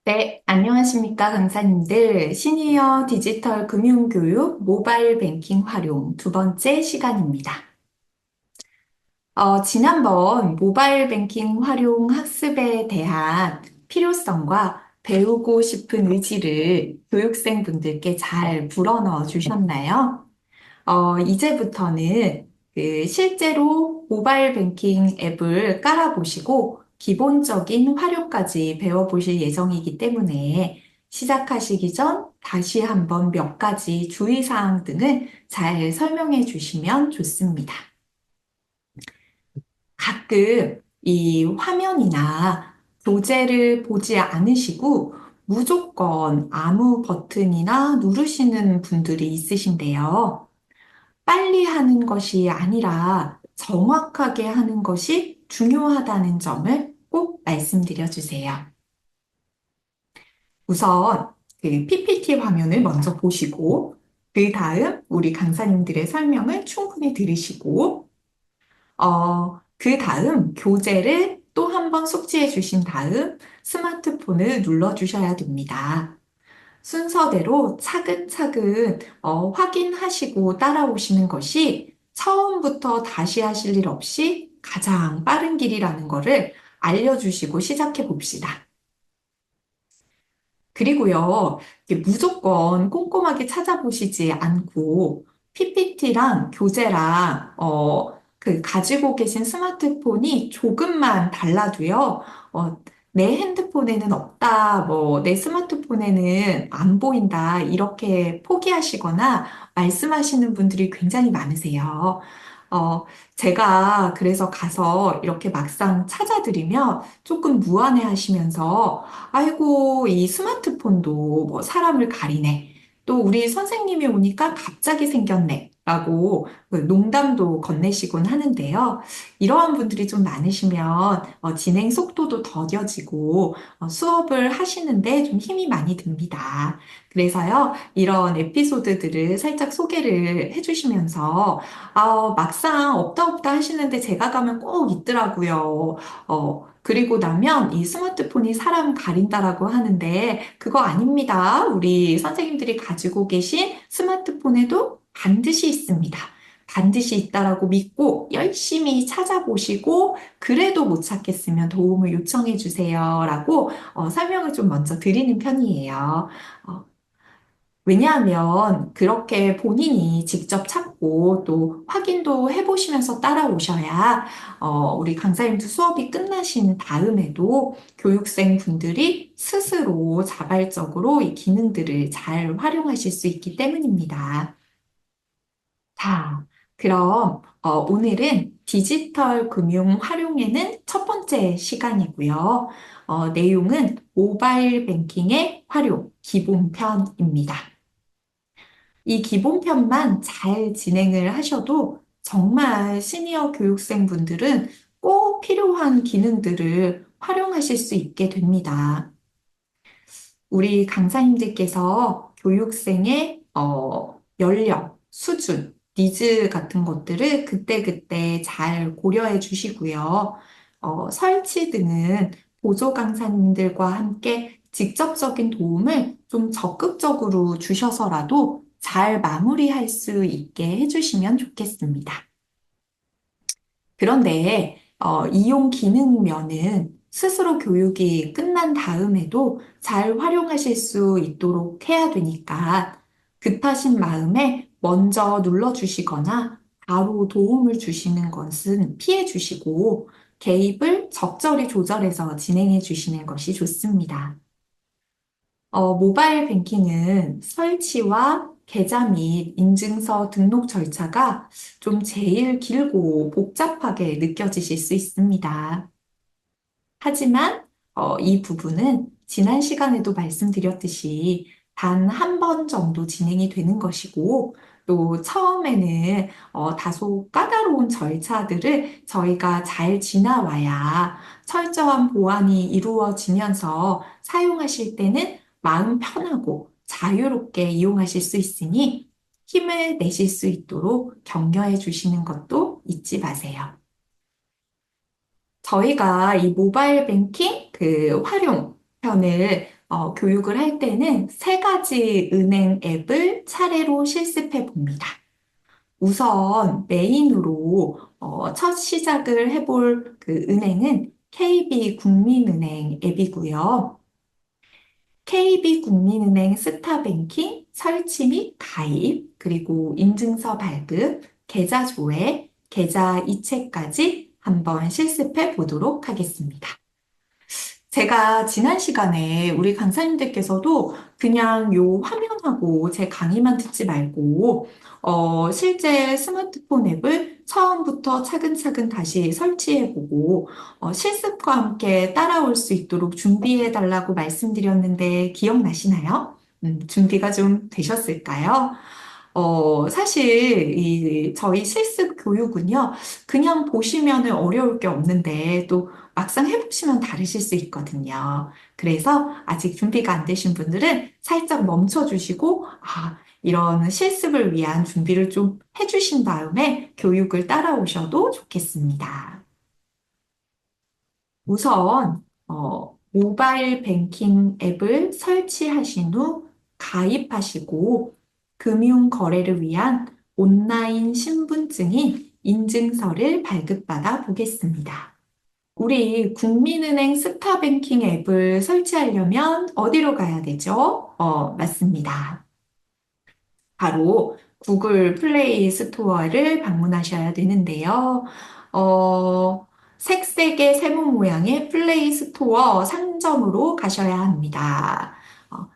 네, 안녕하십니까, 강사님들. 시니어 디지털 금융교육 모바일 뱅킹 활용 두 번째 시간입니다. 지난번 모바일 뱅킹 활용 학습에 대한 필요성과 배우고 싶은 의지를 교육생분들께 잘 불어넣어 주셨나요? 이제부터는 실제로 모바일 뱅킹 앱을 깔아보시고 기본적인 활용까지 배워보실 예정이기 때문에 시작하시기 전 다시 한번 몇 가지 주의사항 등을 잘 설명해 주시면 좋습니다. 가끔 이 화면이나 교재를 보지 않으시고 무조건 아무 버튼이나 누르시는 분들이 있으신데요. 빨리 하는 것이 아니라 정확하게 하는 것이 중요하다는 점을 꼭 말씀드려 주세요. 우선 PPT 화면을 먼저 보시고, 그 다음 우리 강사님들의 설명을 충분히 들으시고, 그 다음 교재를 또 한 번 숙지해 주신 다음 스마트폰을 눌러 주셔야 됩니다. 순서대로 차근차근 확인하시고 따라오시는 것이 처음부터 다시 하실 일 없이 가장 빠른 길이라는 것을 알려주시고 시작해 봅시다. 그리고요, 무조건 꼼꼼하게 찾아보시지 않고 PPT랑 교재랑 가지고 계신 스마트폰이 조금만 달라도요, 어, 내 핸드폰에는 없다, 내 스마트폰에는 안 보인다, 이렇게 포기하시거나 말씀하시는 분들이 굉장히 많으세요. 어, 제가 그래서 가서 이렇게 막상 찾아드리면 조금 무안해 하시면서 아이고, 이 스마트폰도 뭐 사람을 가리네. 또 우리 선생님이 오니까 갑자기 생겼네. 라고 그 농담도 건네시곤 하는데요. 이러한 분들이 좀 많으시면 진행 속도도 더뎌지고 수업을 하시는데 좀 힘이 많이 듭니다. 그래서요, 이런 에피소드들을 살짝 소개를 해주시면서 막상 없다 없다 하시는데 제가 가면 꼭 있더라고요. 그리고 나면 이 스마트폰이 사람 가린다라고 하는데 그거 아닙니다. 우리 선생님들이 가지고 계신 스마트폰에도 반드시 있습니다. 반드시 있다라고 믿고 열심히 찾아보시고 그래도 못 찾겠으면 도움을 요청해 주세요라고 설명을 좀 먼저 드리는 편이에요. 어, 왜냐하면 그렇게 본인이 직접 찾고 또 확인도 해보시면서 따라오셔야 우리 강사님들 수업이 끝나신 다음에도 교육생 분들이 스스로 자발적으로 이 기능들을 잘 활용하실 수 있기 때문입니다. 자, 그럼 오늘은 디지털 금융 활용에는 첫 번째 시간이고요. 내용은 모바일 뱅킹의 활용 기본편입니다. 이 기본편만 잘 진행을 하셔도 정말 시니어 교육생분들은 꼭 필요한 기능들을 활용하실 수 있게 됩니다. 우리 강사님들께서 교육생의 연령, 수준, 니즈 같은 것들을 그때그때 잘 고려해 주시고요. 설치 등은 보조 강사님들과 함께 직접적인 도움을 좀 적극적으로 주셔서라도 잘 마무리할 수 있게 해주시면 좋겠습니다. 그런데 이용 기능면은 스스로 교육이 끝난 다음에도 잘 활용하실 수 있도록 해야 되니까 급하신 마음에 먼저 눌러주시거나 바로 도움을 주시는 것은 피해 주시고 개입을 적절히 조절해서 진행해 주시는 것이 좋습니다. 모바일 뱅킹은 설치와 계좌 및 인증서 등록 절차가 좀 제일 길고 복잡하게 느껴지실 수 있습니다. 하지만 이 부분은 지난 시간에도 말씀드렸듯이 단 한 번 정도 진행이 되는 것이고 또 처음에는 다소 까다로운 절차들을 저희가 잘 지나와야 철저한 보안이 이루어지면서 사용하실 때는 마음 편하고 자유롭게 이용하실 수 있으니 힘을 내실 수 있도록 격려해 주시는 것도 잊지 마세요. 저희가 이 모바일 뱅킹 활용 편을 교육을 할 때는 세 가지 은행 앱을 차례로 실습해 봅니다. 우선 메인으로 첫 시작을 해볼 그 은행은 KB 국민은행 앱이고요. KB국민은행 스타뱅킹 설치 및 가입, 그리고 인증서 발급, 계좌 조회, 계좌 이체까지 한번 실습해 보도록 하겠습니다. 제가 지난 시간에 우리 강사님들께서도 그냥 요 화면하고 제 강의만 듣지 말고, 실제 스마트폰 앱을 처음부터 차근차근 다시 설치해보고, 실습과 함께 따라올 수 있도록 준비해달라고 말씀드렸는데 기억나시나요? 준비가 좀 되셨을까요? 사실 저희 실습 교육은요, 그냥 보시면은 어려울 게 없는데 또 막상 해보시면 다르실 수 있거든요. 그래서 아직 준비가 안 되신 분들은 살짝 멈춰주시고, 이런 실습을 위한 준비를 좀 해주신 다음에 교육을 따라오셔도 좋겠습니다. 우선 모바일 뱅킹 앱을 설치하신 후 가입하시고 금융 거래를 위한 온라인 신분증인 인증서를 발급받아 보겠습니다. 우리 국민은행 스타뱅킹 앱을 설치하려면 어디로 가야 되죠? 맞습니다. 바로 구글 플레이 스토어를 방문하셔야 되는데요. 색색의 세모 모양의 플레이 스토어 상점으로 가셔야 합니다.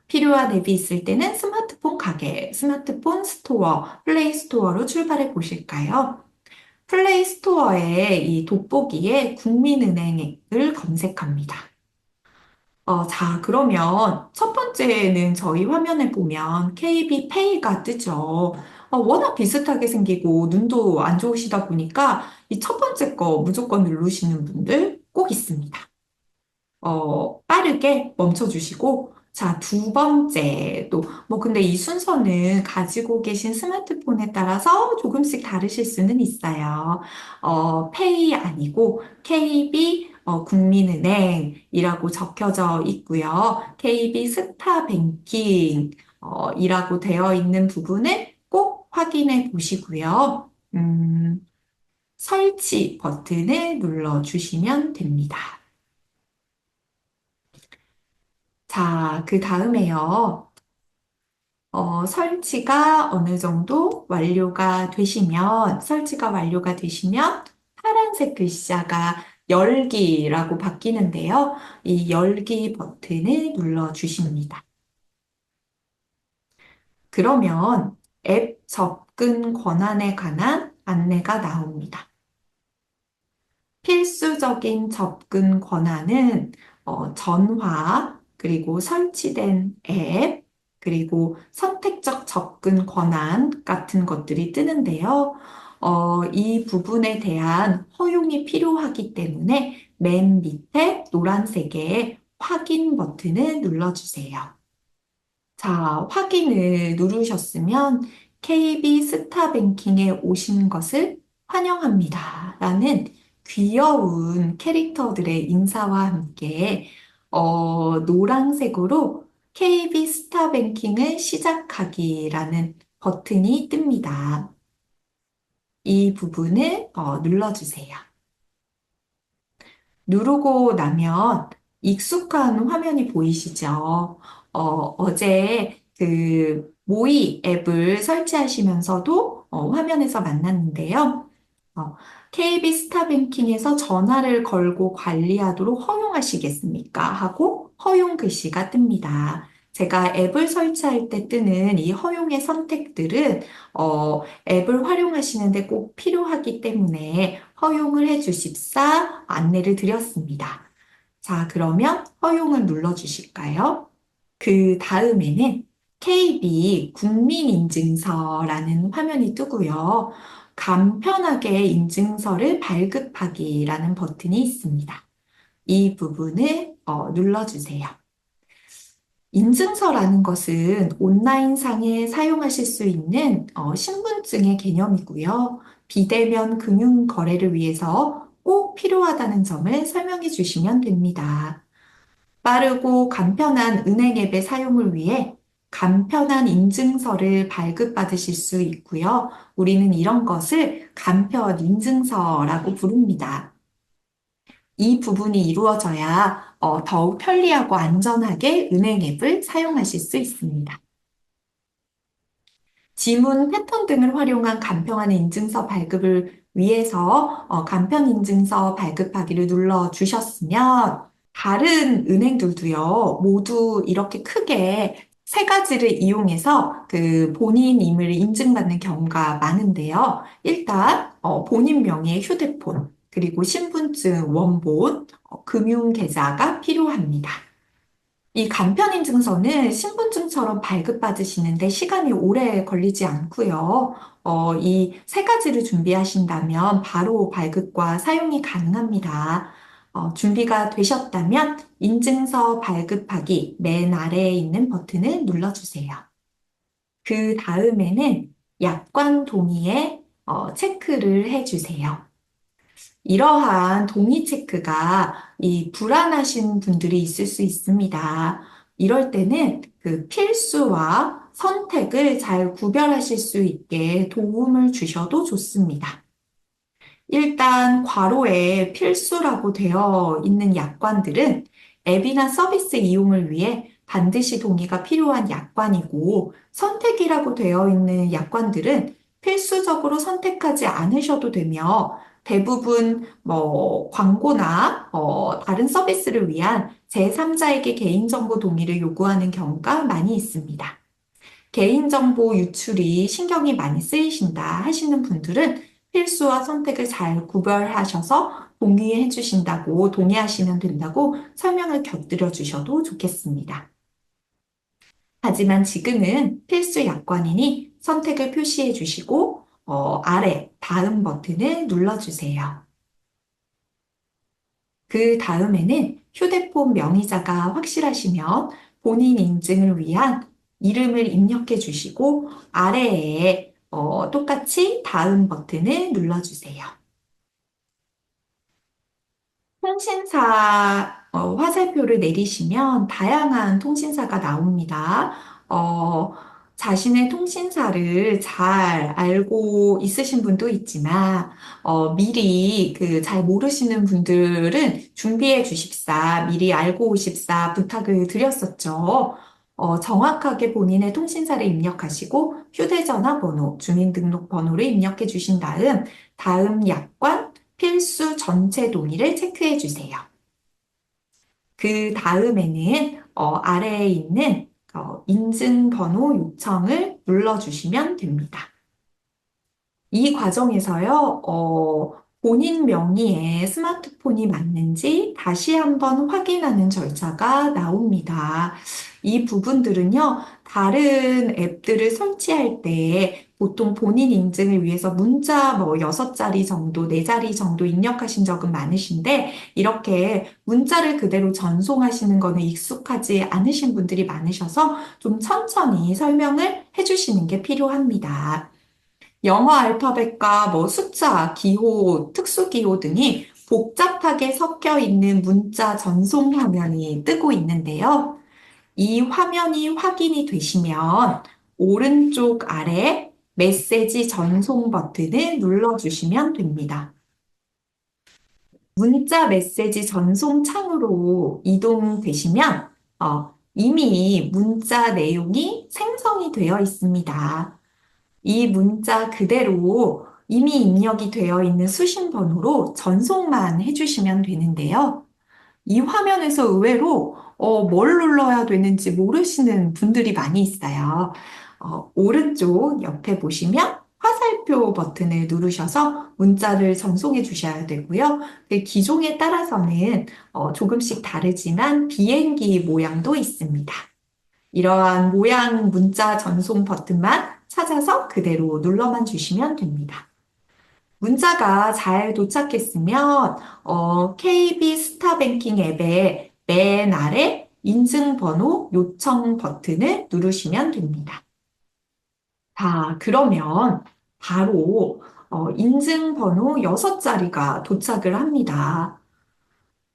필요한 앱이 있을 때는 스마트폰 가게, 스마트폰 스토어, 플레이 스토어로 출발해 보실까요? 플레이 스토어에 이 돋보기에 국민은행을 검색합니다. 자, 그러면 첫 번째는 저희 화면에 보면 KB페이가 뜨죠. 워낙 비슷하게 생기고 눈도 안 좋으시다 보니까 이 첫 번째 거 무조건 누르시는 분들 꼭 있습니다. 빠르게 멈춰주시고, 자, 두 번째, 또, 근데 이 순서는 가지고 계신 스마트폰에 따라서 조금씩 다르실 수는 있어요. 페이 아니고, KB, 국민은행이라고 적혀져 있고요. KB 스타뱅킹, 이라고 되어 있는 부분을 꼭 확인해 보시고요. 설치 버튼을 눌러주시면 됩니다. 자, 그 다음에요. 설치가 완료가 되시면 파란색 글자가 열기라고 바뀌는데요. 이 열기 버튼을 눌러주십니다. 그러면 앱 접근 권한에 관한 안내가 나옵니다. 필수적인 접근 권한은 전화, 그리고 설치된 앱, 그리고 선택적 접근 권한 같은 것들이 뜨는데요. 이 부분에 대한 허용이 필요하기 때문에 맨 밑에 노란색의 확인 버튼을 눌러주세요. 자, 확인을 누르셨으면 KB 스타뱅킹에 오신 것을 환영합니다. 라는 귀여운 캐릭터들의 인사와 함께 노란색으로 KB 스타뱅킹을 시작하기라는 버튼이 뜹니다. 이 부분을 눌러주세요. 누르고 나면 익숙한 화면이 보이시죠? 어제 그 모이 앱을 설치하시면서도 화면에서 만났는데요. 어, KB 스타뱅킹에서 전화를 걸고 관리하도록 허용하시겠습니까? 하고 허용 글씨가 뜹니다. 제가 앱을 설치할 때 뜨는 이 허용의 선택들은 앱을 활용하시는데 꼭 필요하기 때문에 허용을 해주십사 안내를 드렸습니다. 자, 그러면 허용을 눌러주실까요? 그 다음에는 KB 국민인증서라는 화면이 뜨고요. 간편하게 인증서를 발급하기라는 버튼이 있습니다. 이 부분을 눌러주세요. 인증서라는 것은 온라인상에 사용하실 수 있는 신분증의 개념이고요. 비대면 금융 거래를 위해서 꼭 필요하다는 점을 설명해 주시면 됩니다. 빠르고 간편한 은행 앱의 사용을 위해 간편한 인증서를 발급받으실 수 있고요. 우리는 이런 것을 간편 인증서라고 부릅니다. 이 부분이 이루어져야 더욱 편리하고 안전하게 은행 앱을 사용하실 수 있습니다. 지문 패턴 등을 활용한 간편한 인증서 발급을 위해서 간편 인증서 발급하기를 눌러주셨으면 다른 은행들도요, 모두 이렇게 크게 세 가지를 이용해서 그 본인임을 인증받는 경우가 많은데요. 일단 본인 명의의 휴대폰, 그리고 신분증 원본, 금융계좌가 필요합니다. 이 간편인증서는 신분증처럼 발급받으시는데 시간이 오래 걸리지 않고요. 이 세 가지를 준비하신다면 바로 발급과 사용이 가능합니다. 준비가 되셨다면 인증서 발급하기 맨 아래에 있는 버튼을 눌러주세요. 그 다음에는 약관 동의에 체크를 해주세요. 이러한 동의 체크가 이 불안하신 분들이 있을 수 있습니다. 이럴 때는 그 필수와 선택을 잘 구별하실 수 있게 도움을 주셔도 좋습니다. 일단 괄호에 필수라고 되어 있는 약관들은 앱이나 서비스 이용을 위해 반드시 동의가 필요한 약관이고 선택이라고 되어 있는 약관들은 필수적으로 선택하지 않으셔도 되며 대부분 뭐 광고나 다른 서비스를 위한 제3자에게 개인정보 동의를 요구하는 경우가 많이 있습니다. 개인정보 유출이 신경이 많이 쓰이신다 하시는 분들은 필수와 선택을 잘 구별하셔서 동의해 주신다고, 동의하시면 된다고 설명을 곁들여 주셔도 좋겠습니다. 하지만 지금은 필수 약관이니 선택을 표시해 주시고, 아래 다음 버튼을 눌러주세요. 그 다음에는 휴대폰 명의자가 확실하시면 본인 인증을 위한 이름을 입력해 주시고 아래에 똑같이 다음 버튼을 눌러주세요. 통신사 화살표를 내리시면 다양한 통신사가 나옵니다. 어, 자신의 통신사를 잘 알고 있으신 분도 있지만 미리 그 잘 모르시는 분들은 준비해 주십사, 미리 알고 오십사 부탁을 드렸었죠. 정확하게 본인의 통신사를 입력하시고 휴대전화 번호, 주민등록번호를 입력해 주신 다음 약관, 필수 전체 동의를 체크해 주세요. 그 다음에는 아래에 있는 인증번호 요청을 눌러주시면 됩니다. 이 과정에서요, 본인 명의의 스마트폰이 맞는지 다시 한번 확인하는 절차가 나옵니다. 이 부분들은요, 다른 앱들을 설치할 때 보통 본인 인증을 위해서 문자 뭐 6자리 정도, 4자리 정도 입력하신 적은 많으신데, 이렇게 문자를 그대로 전송하시는 거는 익숙하지 않으신 분들이 많으셔서 좀 천천히 설명을 해주시는 게 필요합니다. 영어 알파벳과 뭐 숫자, 기호, 특수기호 등이 복잡하게 섞여 있는 문자 전송 화면이 뜨고 있는데요. 이 화면이 확인이 되시면 오른쪽 아래 메시지 전송 버튼을 눌러주시면 됩니다. 문자 메시지 전송 창으로 이동되시면 이미 문자 내용이 생성이 되어 있습니다. 이 문자 그대로 이미 입력이 되어 있는 수신 번호로 전송만 해주시면 되는데요. 이 화면에서 의외로 뭘 눌러야 되는지 모르시는 분들이 많이 있어요. 오른쪽 옆에 보시면 화살표 버튼을 누르셔서 문자를 전송해 주셔야 되고요. 그 기종에 따라서는 조금씩 다르지만 비행기 모양도 있습니다. 이러한 모양 문자 전송 버튼만 찾아서 그대로 눌러만 주시면 됩니다. 문자가 잘 도착했으면 KB 스타뱅킹 앱의 맨 아래 인증번호 요청 버튼을 누르시면 됩니다. 자, 그러면 바로 인증번호 6자리가 도착을 합니다.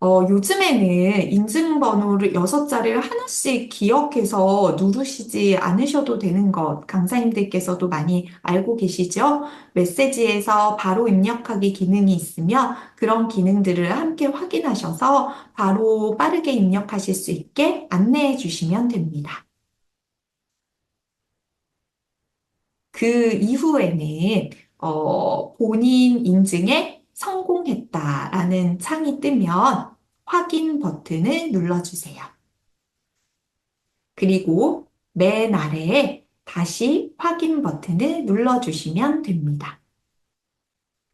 요즘에는 인증번호를 6자리를 하나씩 기억해서 누르시지 않으셔도 되는 것 강사님들께서도 많이 알고 계시죠? 메시지에서 바로 입력하기 기능이 있으며 그런 기능들을 함께 확인하셔서 바로 빠르게 입력하실 수 있게 안내해 주시면 됩니다. 그 이후에는 본인 인증에 성공했다라는 창이 뜨면 확인 버튼을 눌러주세요. 그리고 맨 아래에 다시 확인 버튼을 눌러주시면 됩니다.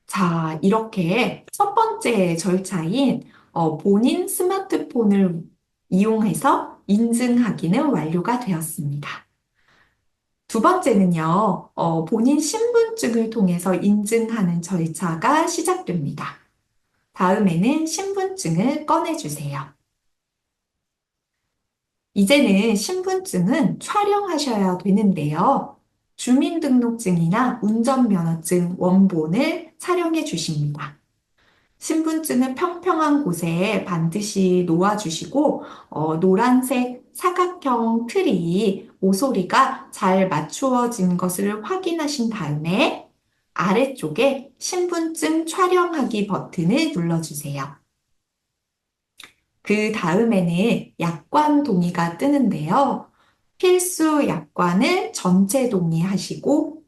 자, 이렇게 첫 번째 절차인 본인 스마트폰을 이용해서 인증하기는 완료가 되었습니다. 두 번째는요, 본인 신분증을 통해서 인증하는 절차가 시작됩니다. 다음에는 신분증을 꺼내주세요. 이제는 신분증은 촬영하셔야 되는데요. 주민등록증이나 운전면허증 원본을 촬영해 주십니다. 신분증은 평평한 곳에 반드시 놓아주시고, 노란색 사각형 틀이 모서리가 잘 맞추어진 것을 확인하신 다음에 아래쪽에 신분증 촬영하기 버튼을 눌러주세요. 그 다음에는 약관 동의가 뜨는데요. 필수 약관을 전체 동의하시고,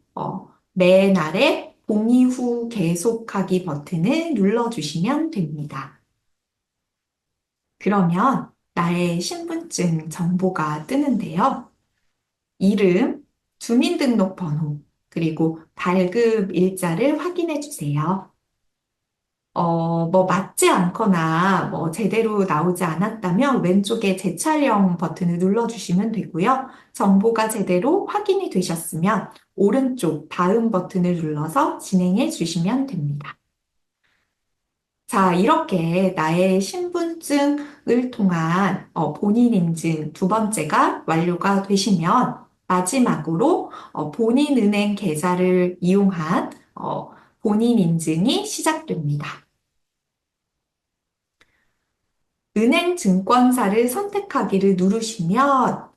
맨 아래 동의 후 계속하기 버튼을 눌러주시면 됩니다. 그러면 나의 신분증 정보가 뜨는데요. 이름, 주민등록번호, 그리고 발급 일자를 확인해 주세요. 뭐 맞지 않거나 뭐 제대로 나오지 않았다면 왼쪽에 재촬영 버튼을 눌러주시면 되고요. 정보가 제대로 확인이 되셨으면 오른쪽 다음 버튼을 눌러서 진행해 주시면 됩니다. 자, 이렇게 나의 신분증을 통한 본인 인증 두 번째가 완료가 되시면 마지막으로 본인 은행 계좌를 이용한 본인 인증이 시작됩니다. 은행 증권사를 선택하기를 누르시면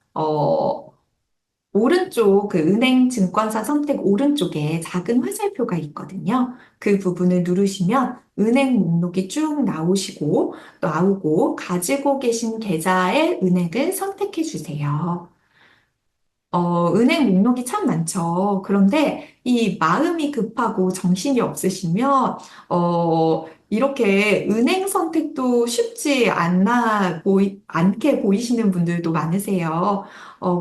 오른쪽 그 은행 증권사 선택 오른쪽에 작은 화살표가 있거든요. 그 부분을 누르시면 은행 목록이 쭉 나오고 가지고 계신 계좌의 은행을 선택해 주세요. 은행 목록이 참 많죠. 그런데 이 마음이 급하고 정신이 없으시면, 이렇게 은행 선택도 쉽지 않게 보이시는 분들도 많으세요.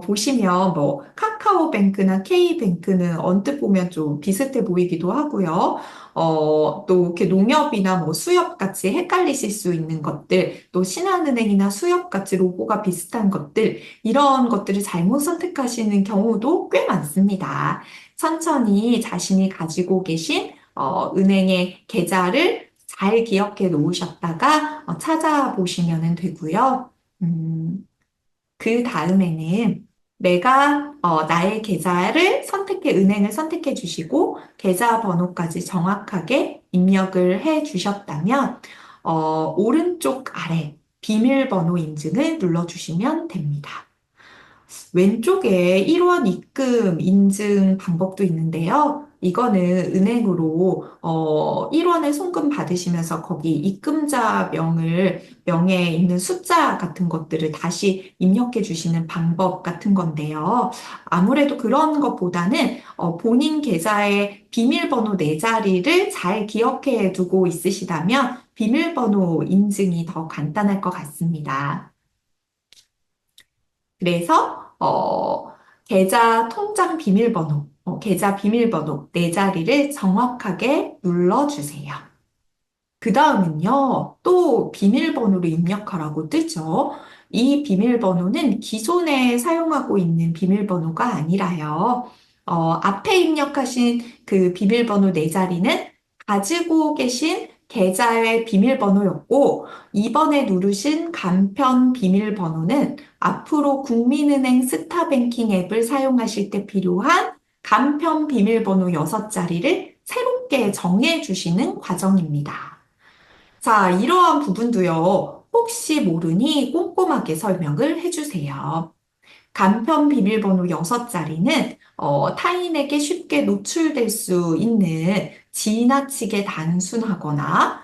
보시면 뭐 카카오뱅크나 K뱅크는 언뜻 보면 좀 비슷해 보이기도 하고요. 또 이렇게 농협이나 뭐 수협같이 헷갈리실 수 있는 것들, 또 신한은행이나 수협같이 로고가 비슷한 것들, 이런 것들을 잘못 선택하시는 경우도 꽤 많습니다. 천천히 자신이 가지고 계신 은행의 계좌를 잘 기억해 놓으셨다가 찾아보시면 되고요. 그 다음에는 내가 나의 계좌를 은행을 선택해 주시고 계좌 번호까지 정확하게 입력을 해 주셨다면 오른쪽 아래 비밀번호 인증을 눌러주시면 됩니다. 왼쪽에 1원 입금 인증 방법도 있는데요. 이거는 은행으로 1원을 송금 받으시면서 거기 입금자 명에 있는 숫자 같은 것들을 다시 입력해 주시는 방법 같은 건데요. 아무래도 그런 것보다는 본인 계좌의 비밀번호 4자리를 잘 기억해 두고 있으시다면 비밀번호 인증이 더 간단할 것 같습니다. 그래서 계좌 통장 비밀번호, 계좌 비밀번호 4자리를 정확하게 눌러주세요. 그 다음은요, 또 비밀번호를 입력하라고 뜨죠. 이 비밀번호는 기존에 사용하고 있는 비밀번호가 아니라요. 앞에 입력하신 그 비밀번호 4자리는 가지고 계신 계좌의 비밀번호였고, 이번에 누르신 간편 비밀번호는 앞으로 국민은행 스타뱅킹 앱을 사용하실 때 필요한 간편 비밀번호 6자리를 새롭게 정해 주시는 과정입니다. 자, 이러한 부분도요, 혹시 모르니 꼼꼼하게 설명을 해주세요. 간편 비밀번호 6자리는 타인에게 쉽게 노출될 수 있는 지나치게 단순하거나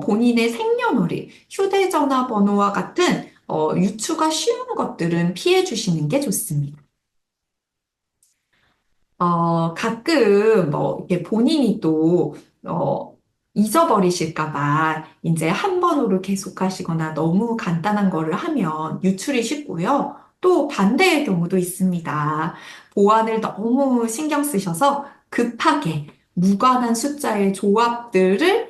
본인의 생년월일, 휴대전화 번호와 같은 유추가 쉬운 것들은 피해 주시는 게 좋습니다. 가끔, 이게 본인이 또, 잊어버리실까 봐, 이제 한 번으로 계속 하시거나 너무 간단한 거를 하면 유출이 쉽고요. 또 반대의 경우도 있습니다. 보안을 너무 신경 쓰셔서 급하게 무관한 숫자의 조합들을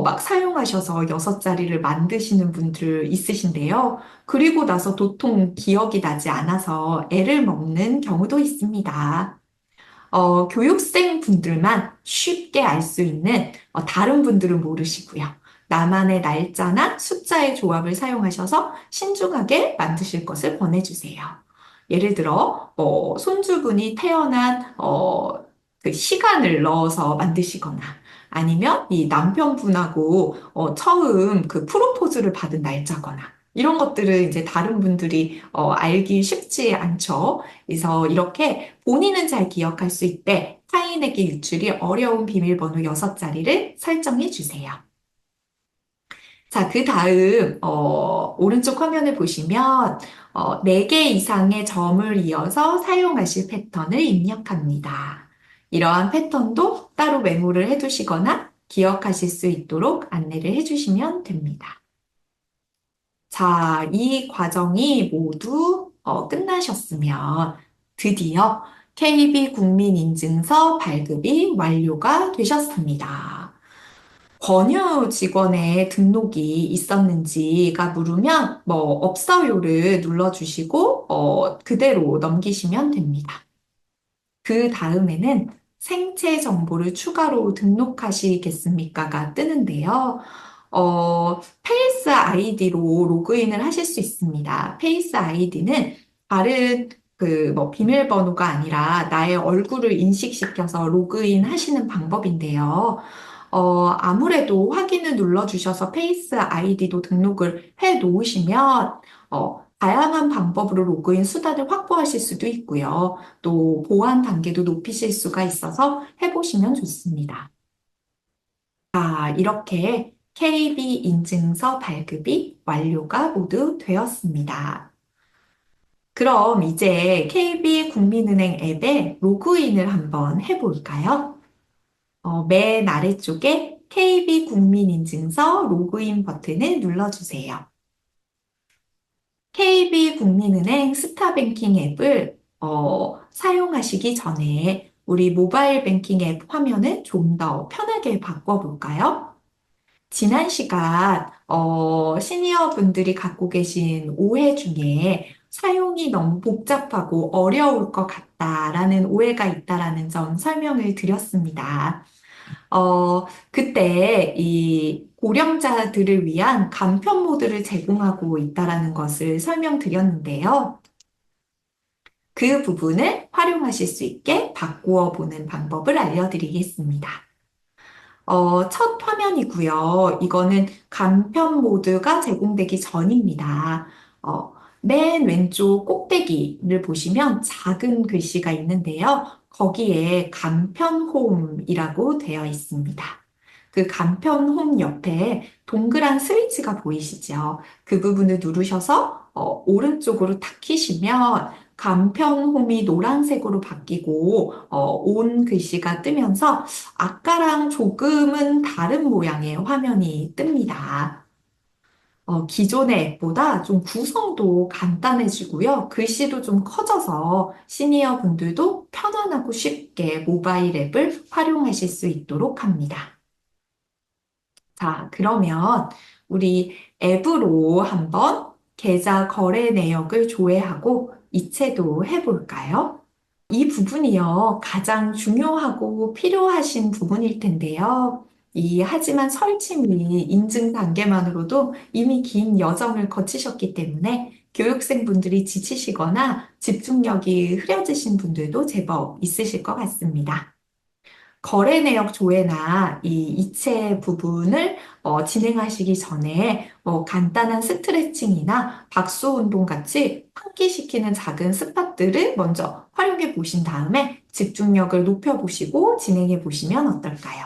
막 사용하셔서 6자리를 만드시는 분들 있으신데요. 그리고 나서 도통 기억이 나지 않아서 애를 먹는 경우도 있습니다. 교육생 분들만 쉽게 알 수 있는 다른 분들은 모르시고요. 나만의 날짜나 숫자의 조합을 사용하셔서 신중하게 만드실 것을 권해주세요. 예를 들어, 손주분이 태어난 그 시간을 넣어서 만드시거나 아니면 이 남편분하고 처음 그 프로포즈를 받은 날짜거나 이런 것들은 이제 다른 분들이 알기 쉽지 않죠. 그래서 이렇게 본인은 잘 기억할 수 있대 타인에게 유출이 어려운 비밀번호 6자리를 설정해 주세요. 자, 그 다음, 오른쪽 화면을 보시면, 4개 이상의 점을 이어서 사용하실 패턴을 입력합니다. 이러한 패턴도 따로 메모를 해두시거나 기억하실 수 있도록 안내를 해주시면 됩니다. 자, 이 과정이 모두 끝나셨으면 드디어 KB 국민인증서 발급이 완료가 되셨습니다. 권유 직원의 등록이 있었는지가 물으면 뭐 없어요를 눌러주시고 그대로 넘기시면 됩니다. 그 다음에는 생체 정보를 추가로 등록하시겠습니까가 뜨는데요. 페이스 아이디로 로그인을 하실 수 있습니다. 페이스 아이디는 다른 그 뭐 비밀번호가 아니라 나의 얼굴을 인식시켜서 로그인 하시는 방법인데요. 아무래도 확인을 눌러주셔서 페이스 아이디도 등록을 해 놓으시면, 다양한 방법으로 로그인 수단을 확보하실 수도 있고요. 또 보안 단계도 높이실 수가 있어서 해보시면 좋습니다. 자, 이렇게 KB 인증서 발급이 완료가 모두 되었습니다. 그럼 이제 KB 국민은행 앱에 로그인을 한번 해볼까요? 맨 아래쪽에 KB 국민인증서 로그인 버튼을 눌러주세요. KB국민은행 스타뱅킹 앱을 사용하시기 전에 우리 모바일 뱅킹 앱 화면을 좀 더 편하게 바꿔볼까요? 지난 시간 시니어 분들이 갖고 계신 오해 중에 사용이 너무 복잡하고 어려울 것 같다라는 오해가 있다라는 점 설명을 드렸습니다. 그때 이 고령자들을 위한 간편 모드를 제공하고 있다라는 것을 설명드렸는데요. 그 부분을 활용하실 수 있게 바꾸어 보는 방법을 알려드리겠습니다. 첫 화면이고요. 이거는 간편 모드가 제공되기 전입니다. 어, 맨 왼쪽 꼭대기를 보시면 작은 글씨가 있는데요. 거기에 간편 홈이라고 되어 있습니다. 그 간편 홈 옆에 동그란 스위치가 보이시죠? 그 부분을 누르셔서 오른쪽으로 탁 키시면 간편 홈이 노란색으로 바뀌고 온 글씨가 뜨면서 아까랑 조금은 다른 모양의 화면이 뜹니다. 기존의 앱보다 좀 구성도 간단해지고요. 글씨도 좀 커져서 시니어 분들도 편안하고 쉽게 모바일 앱을 활용하실 수 있도록 합니다. 자, 그러면 우리 앱으로 한번 계좌 거래 내역을 조회하고 이체도 해볼까요? 이 부분이요, 가장 중요하고 필요하신 부분일 텐데요. 하지만 설치 및 인증 단계만으로도 이미 긴 여정을 거치셨기 때문에 교육생분들이 지치시거나 집중력이 흐려지신 분들도 제법 있으실 것 같습니다. 거래 내역 조회나 이 이체 부분을 진행하시기 전에 간단한 스트레칭이나 박수 운동 같이 환기시키는 작은 스팟들을 먼저 활용해 보신 다음에 집중력을 높여보시고 진행해 보시면 어떨까요?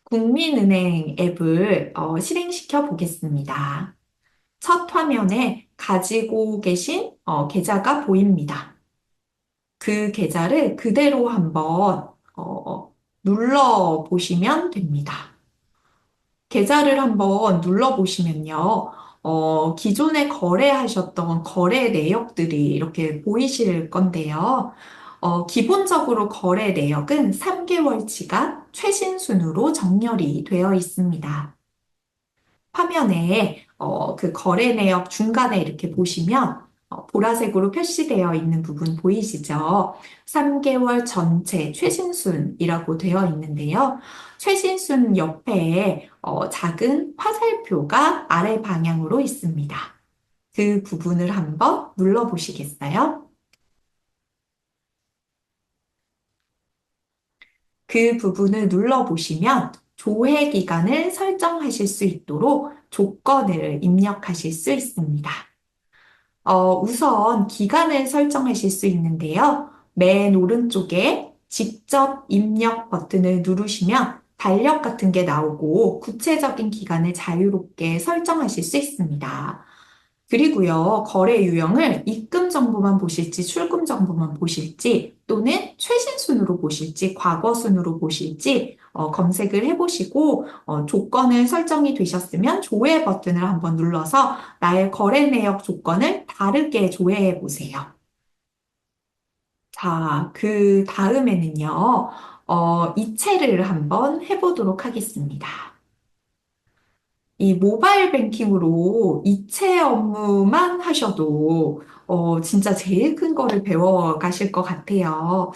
국민은행 앱을 실행시켜 보겠습니다. 첫 화면에 가지고 계신 계좌가 보입니다. 그 계좌를 그대로 한번 눌러 보시면 됩니다. 계좌를 한번 눌러 보시면요. 기존에 거래하셨던 거래 내역들이 이렇게 보이실 건데요. 기본적으로 거래 내역은 3개월치가 최신 순으로 정렬이 되어 있습니다. 화면에 그 거래 내역 중간에 이렇게 보시면 보라색으로 표시되어 있는 부분 보이시죠? 3개월 전체 최신순이라고 되어 있는데요. 최신순 옆에 작은 화살표가 아래 방향으로 있습니다. 그 부분을 한번 눌러보시겠어요? 그 부분을 눌러보시면 조회 기간을 설정하실 수 있도록 조건을 입력하실 수 있습니다. 우선 기간을 설정하실 수 있는데요. 맨 오른쪽에 직접 입력 버튼을 누르시면 달력 같은 게 나오고 구체적인 기간을 자유롭게 설정하실 수 있습니다. 그리고요, 거래 유형을 입금 정보만 보실지, 출금 정보만 보실지, 또는 최신 순으로 보실지, 과거 순으로 보실지, 검색을 해보시고, 조건을 설정이 되셨으면 조회 버튼을 한번 눌러서 나의 거래 내역 조건을 다르게 조회해 보세요. 자, 그 다음에는요, 이체를 한번 해보도록 하겠습니다. 이 모바일 뱅킹으로 이체 업무만 하셔도 진짜 제일 큰 거를 배워 가실 것 같아요.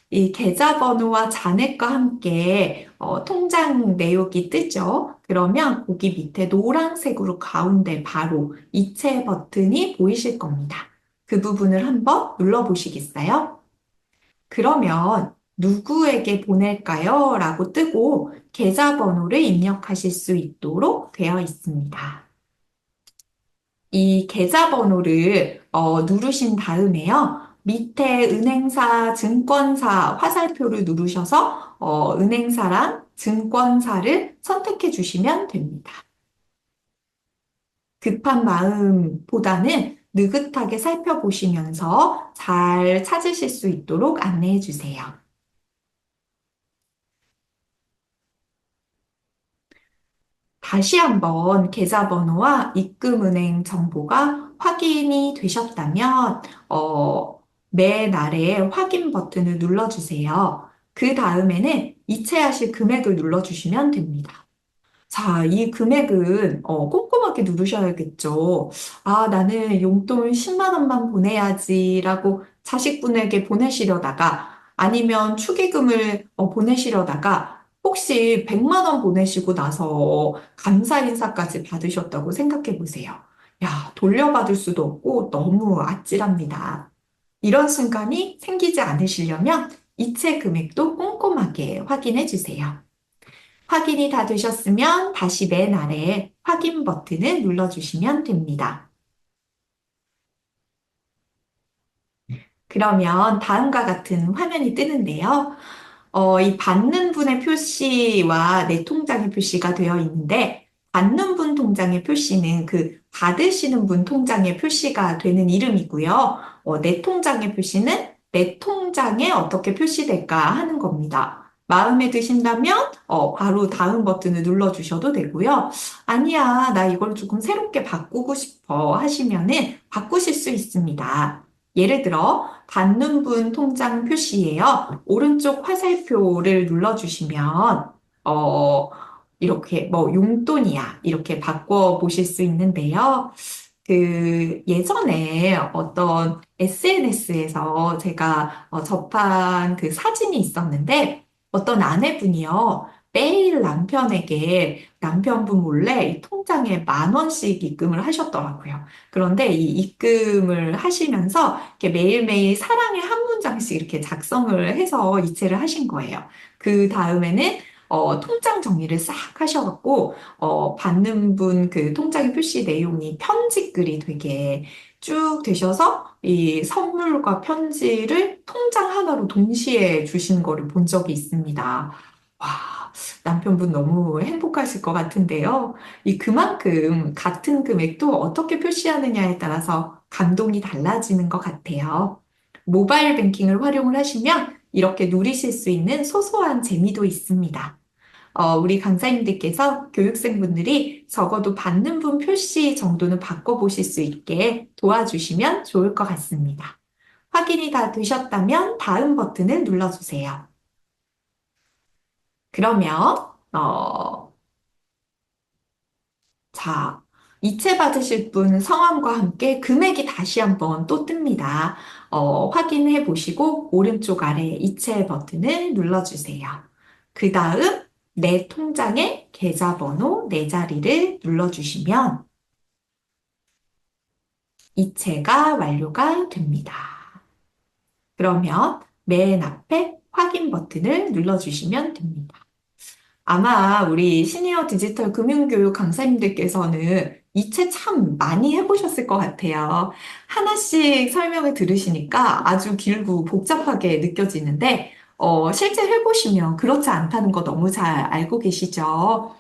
이 계좌번호와 잔액과 함께 통장 내역이 뜨죠. 그러면 거기 밑에 노란색으로 가운데 바로 이체 버튼이 보이실 겁니다. 그 부분을 한번 눌러보시겠어요? 그러면 누구에게 보낼까요? 라고 뜨고 계좌번호를 입력하실 수 있도록 되어 있습니다. 이 계좌번호를 누르신 다음에요. 밑에 은행사, 증권사 화살표를 누르셔서 은행사랑 증권사를 선택해 주시면 됩니다. 급한 마음보다는 느긋하게 살펴보시면서 잘 찾으실 수 있도록 안내해 주세요. 다시 한번 계좌번호와 입금은행 정보가 확인이 되셨다면, 맨 아래에 확인 버튼을 눌러주세요. 그 다음에는 이체하실 금액을 눌러주시면 됩니다. 자, 이 금액은 꼼꼼하게 누르셔야겠죠. 아, 나는 용돈 10만 원만 보내야지라고 자식분에게 보내시려다가 아니면 축의금을 보내시려다가 혹시 100만 원 보내시고 나서 감사 인사까지 받으셨다고 생각해 보세요. 야, 돌려받을 수도 없고 너무 아찔합니다. 이런 순간이 생기지 않으시려면 이체 금액도 꼼꼼하게 확인해 주세요. 확인이 다 되셨으면 다시 맨 아래에 확인 버튼을 눌러주시면 됩니다. 그러면 다음과 같은 화면이 뜨는데요. 이 받는 분의 표시와 내 통장의 표시가 되어 있는데, 받는 분 통장의 표시는 그 받으시는 분 통장의 표시가 되는 이름이고요. 내 통장의 표시는 내 통장에 어떻게 표시될까 하는 겁니다. 마음에 드신다면 바로 다음 버튼을 눌러주셔도 되고요. 아니야, 나 이걸 조금 새롭게 바꾸고 싶어 하시면은 바꾸실 수 있습니다. 예를 들어 받는 분 통장 표시예요. 오른쪽 화살표를 눌러주시면 어, 이렇게 뭐 용돈이야 이렇게 바꿔 보실 수 있는데요. 그 예전에 어떤 SNS에서 제가 접한 그 사진이 있었는데 어떤 아내분이요. 매일 남편에게 남편분 몰래 이 통장에 10,000원씩 입금을 하셨더라고요. 그런데 이 입금을 하시면서 이렇게 매일매일 사랑의 한 문장씩 이렇게 작성을 해서 이체를 하신 거예요. 그 다음에는 통장 정리를 싹 하셔갖고, 받는 분 그 통장의 표시 내용이 편지글이 되게 쭉 되셔서 이 선물과 편지를 통장 하나로 동시에 주신 거를 본 적이 있습니다. 와, 남편분 너무 행복하실 것 같은데요. 이 그만큼 같은 금액도 어떻게 표시하느냐에 따라서 감동이 달라지는 것 같아요. 모바일 뱅킹을 활용을 하시면 이렇게 누리실 수 있는 소소한 재미도 있습니다. 우리 강사님들께서 교육생분들이 적어도 받는 분 표시 정도는 바꿔보실 수 있게 도와주시면 좋을 것 같습니다. 확인이 다 되셨다면 다음 버튼을 눌러주세요. 그러면, 자, 이체 받으실 분 성함과 함께 금액이 다시 한번 또 뜹니다. 확인해 보시고 오른쪽 아래 이체 버튼을 눌러주세요. 그 다음 내 통장의 계좌번호 네 자리를 눌러주시면 이체가 완료가 됩니다. 그러면 맨 앞에 확인 버튼을 눌러주시면 됩니다. 아마 우리 시니어 디지털 금융교육 강사님들께서는 이 책 참 많이 해보셨을 것 같아요. 하나씩 설명을 들으시니까 아주 길고 복잡하게 느껴지는데, 실제 해보시면 그렇지 않다는 거 너무 잘 알고 계시죠?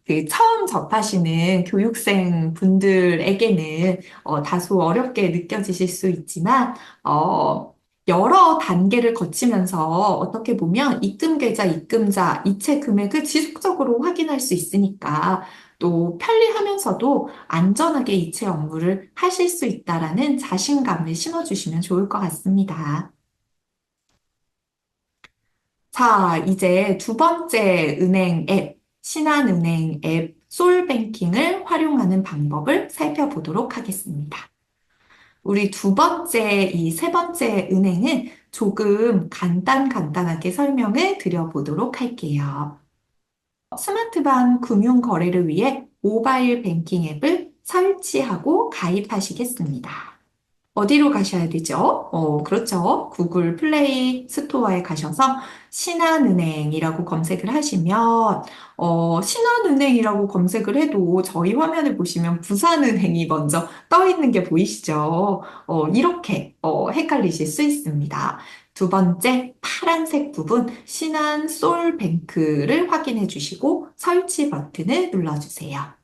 그 처음 접하시는 교육생 분들에게는 다소 어렵게 느껴지실 수 있지만, 여러 단계를 거치면서 어떻게 보면 입금 계좌, 입금자, 이체 금액을 지속적으로 확인할 수 있으니까 또 편리하면서도 안전하게 이체 업무를 하실 수 있다라는 자신감을 심어주시면 좋을 것 같습니다. 자, 이제 두 번째 은행 앱, 신한은행 앱 솔뱅킹을 활용하는 방법을 살펴보도록 하겠습니다. 우리 두 번째, 이 세 번째 은행은 조금 간단하게 설명을 드려보도록 할게요. 스마트방 금융 거래를 위해 모바일 뱅킹 앱을 설치하고 가입하시겠습니다. 어디로 가셔야 되죠? 그렇죠. 구글 플레이 스토어에 가셔서 신한은행이라고 검색을 하시면, 신한은행이라고 검색을 해도 저희 화면을 보시면 부산은행이 먼저 떠 있는 게 보이시죠? 이렇게, 헷갈리실 수 있습니다. 두 번째, 파란색 부분, 신한 솔뱅크를 확인해 주시고 설치 버튼을 눌러주세요.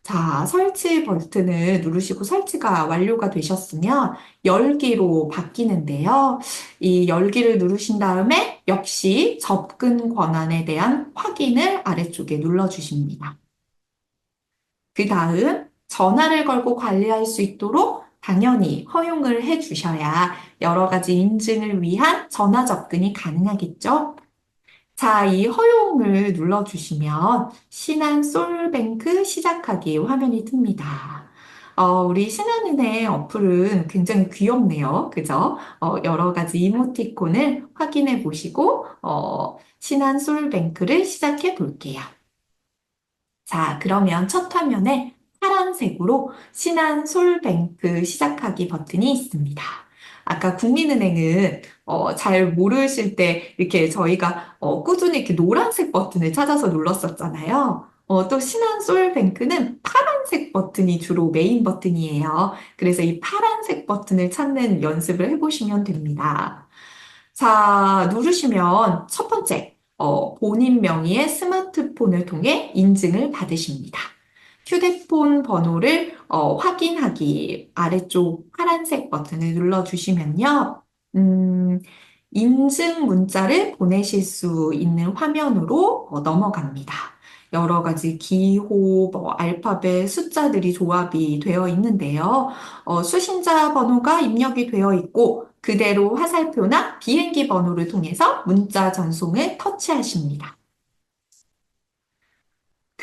자, 설치 버튼을 누르시고 설치가 완료가 되셨으면 열기로 바뀌는데요. 이 열기를 누르신 다음에 역시 접근 권한에 대한 확인을 아래쪽에 눌러주십니다. 그 다음 전화를 걸고 관리할 수 있도록 당연히 허용을 해 주셔야 여러 가지 인증을 위한 전화 접근이 가능하겠죠. 자, 이 허용을 눌러주시면 신한 솔뱅크 시작하기 화면이 뜹니다. 우리 신한은행 어플은 굉장히 귀엽네요. 그죠? 여러 가지 이모티콘을 확인해 보시고, 신한 솔뱅크를 시작해 볼게요. 자, 그러면 첫 화면에 파란색으로 신한 솔뱅크 시작하기 버튼이 있습니다. 아까 국민은행은 잘 모르실 때 이렇게 저희가 꾸준히 이렇게 노란색 버튼을 찾아서 눌렀었잖아요. 또 신한솔뱅크는 파란색 버튼이 주로 메인 버튼이에요. 그래서 이 파란색 버튼을 찾는 연습을 해보시면 됩니다. 자, 누르시면 첫 번째, 본인 명의의 스마트폰을 통해 인증을 받으십니다. 휴대폰 번호를 확인하기 아래쪽 파란색 버튼을 눌러주시면요. 음, 인증 문자를 보내실 수 있는 화면으로 넘어갑니다. 여러 가지 기호, 알파벳, 숫자들이 조합이 되어 있는데요. 수신자 번호가 입력이 되어 있고 그대로 화살표나 비행기 번호를 통해서 문자 전송을 터치하십니다.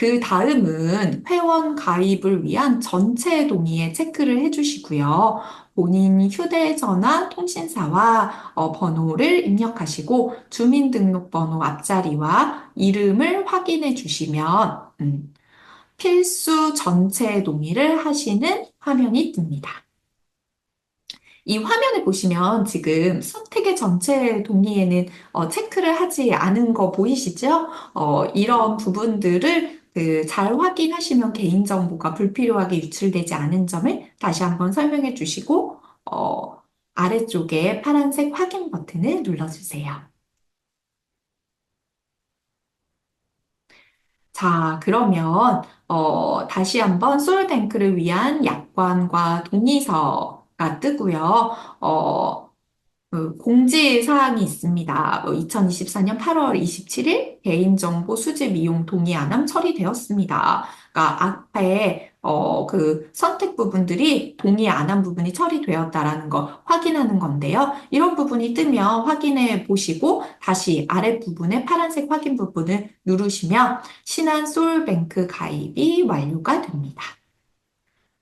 그 다음은 회원 가입을 위한 전체 동의에 체크를 해주시고요. 본인 휴대전화 통신사와 번호를 입력하시고 주민등록번호 앞자리와 이름을 확인해 주시면 필수 전체 동의를 하시는 화면이 뜹니다. 이 화면을 보시면 지금 선택의 전체 동의에는 체크를 하지 않은 거 보이시죠? 이런 부분들을 잘 확인하시면 개인정보가 불필요하게 유출되지 않은 점을 다시 한번 설명해 주시고, 아래쪽에 파란색 확인 버튼을 눌러주세요. 자, 그러면 다시 한번 소울뱅크를 위한 약관과 동의서가 뜨고요. 공지 사항이 있습니다. 2024년 8월 27일 개인정보 수집 이용 동의 안함 처리되었습니다. 그러니까 앞에 그 선택 부분들이 동의 안 한 부분이 처리되었다라는 거 확인하는 건데요. 이런 부분이 뜨면 확인해 보시고 다시 아랫부분에 파란색 확인 부분을 누르시면 신한 소울뱅크 가입이 완료가 됩니다.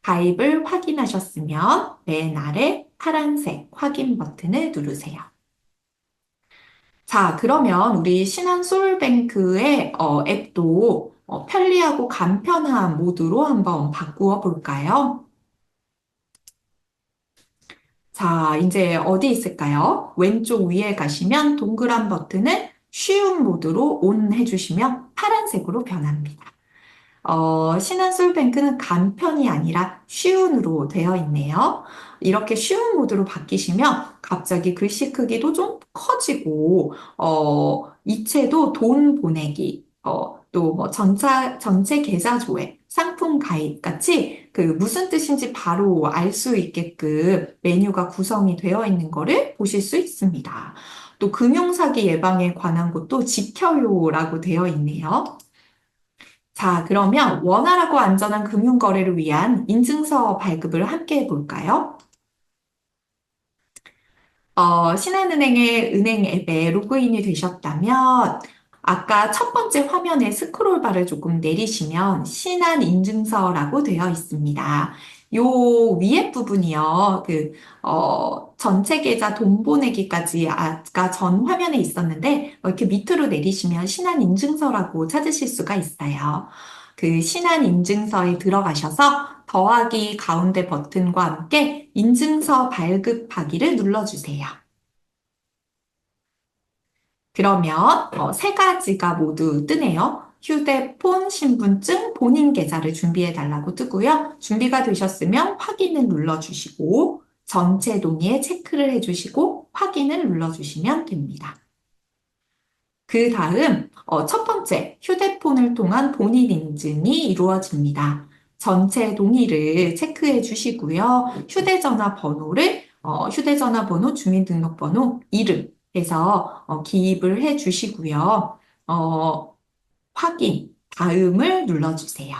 가입을 확인하셨으면 맨 아래 파란색 확인 버튼을 누르세요. 자, 그러면 우리 신한 소울뱅크의 앱도 편리하고 간편한 모드로 한번 바꾸어 볼까요? 자, 이제 어디 있을까요? 왼쪽 위에 가시면 동그란 버튼을 쉬운 모드로 온 해주시면 파란색으로 변합니다. 신한솔뱅크는 간편이 아니라 쉬운으로 되어 있네요. 이렇게 쉬운 모드로 바뀌시면 갑자기 글씨 크기도 좀 커지고, 이체도 돈 보내기, 또 뭐 전체 계좌 조회, 상품 가입 같이 그 무슨 뜻인지 바로 알 수 있게끔 메뉴가 구성이 되어 있는 거를 보실 수 있습니다. 또 금융사기 예방에 관한 것도 지켜요라고 되어 있네요. 자, 그러면 원활하고 안전한 금융거래를 위한 인증서 발급을 함께 해볼까요? 신한은행의 은행 앱에 로그인이 되셨다면 아까 첫 번째 화면에 스크롤바를 조금 내리시면 신한인증서라고 되어 있습니다. 요 위에 부분이요. 전체 계좌 돈 보내기까지 아까 전 화면에 있었는데 이렇게 밑으로 내리시면 신한인증서라고 찾으실 수가 있어요. 그 신한인증서에 들어가셔서 더하기 가운데 버튼과 함께 인증서 발급하기를 눌러주세요. 그러면 세 가지가 모두 뜨네요. 휴대폰, 신분증, 본인 계좌를 준비해 달라고 뜨고요. 준비가 되셨으면 확인을 눌러주시고 전체 동의에 체크를 해주시고 확인을 눌러주시면 됩니다. 그 다음 첫 번째 휴대폰을 통한 본인 인증이 이루어집니다. 전체 동의를 체크해 주시고요. 휴대전화 번호를 휴대전화 번호, 주민등록번호, 이름 해서 기입을 해 주시고요. 확인, 다음을 눌러주세요.